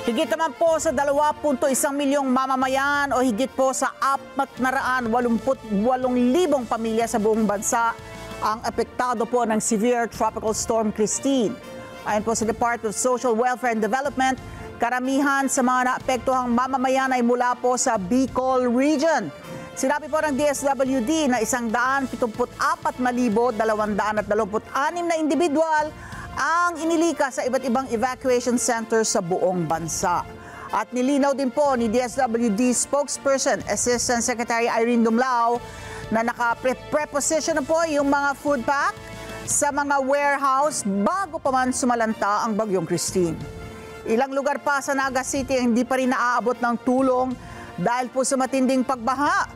Higit naman po sa 2.1 milyong mamamayan o higit po sa 488,000 pamilya sa buong bansa ang apektado po ng severe tropical storm Christine. Ayon po sa Department of Social Welfare and Development, karamihan sa mga naapektuhang mamamayan ay mula po sa Bicol Region. Sinabi po ng DSWD na 174,226 na individual ang inilika sa iba't ibang evacuation centers sa buong bansa. At nilinaw din po ni DSWD spokesperson, Assistant Secretary Irene Dumlao, na naka-preposition na po yung mga food pack sa mga warehouse bago pa man sumalanta ang bagyong Christine. Ilang lugar pa sa Naga City ang hindi pa rin naaabot ng tulong dahil po sa matinding pagbaha.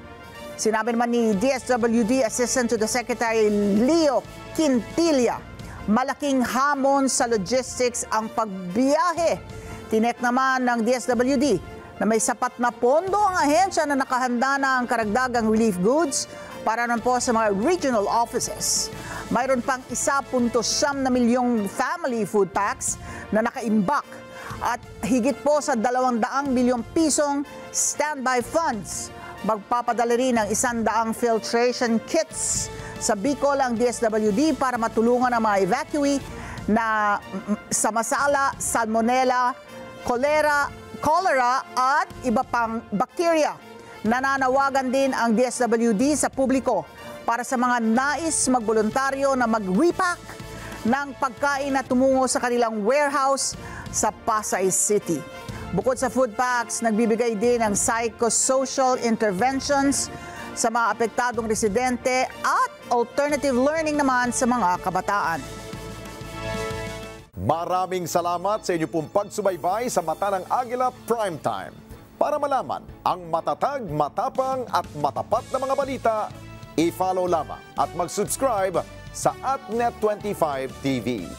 Sinabi naman ni DSWD Assistant to the Secretary Leo Quintilla, malaking hamon sa logistics ang pagbiyahe. Tinek naman ng DSWD na may sapat na pondo ang ahensya na nakahanda na ang karagdagang relief goods para naman po sa mga regional offices. Mayroon pang 1.9 milyong family food packs na nakaimbak at higit po sa 200 milyong pisong standby funds. Magpapadala rin ng 100 filtration kits sa Bicol ang DSWD para matulungan ang mga evacuee na sa masala, salmonella, cholera at iba pang bakterya. Nananawagan din ang DSWD sa publiko para sa mga nais magboluntaryo na mag-repack ng pagkain na tumungo sa kanilang warehouse sa Pasay City. Bukod sa food packs, nagbibigay din ng psychosocial interventions sa mga apektadong residente at alternative learning naman sa mga kabataan. Maraming salamat sa inyo pong pagsubaybay sa Mata ng Agila Primetime. Para malaman ang matatag, matapang at matapat na mga balita, i-follow lamang at mag-subscribe sa @Net25 TV.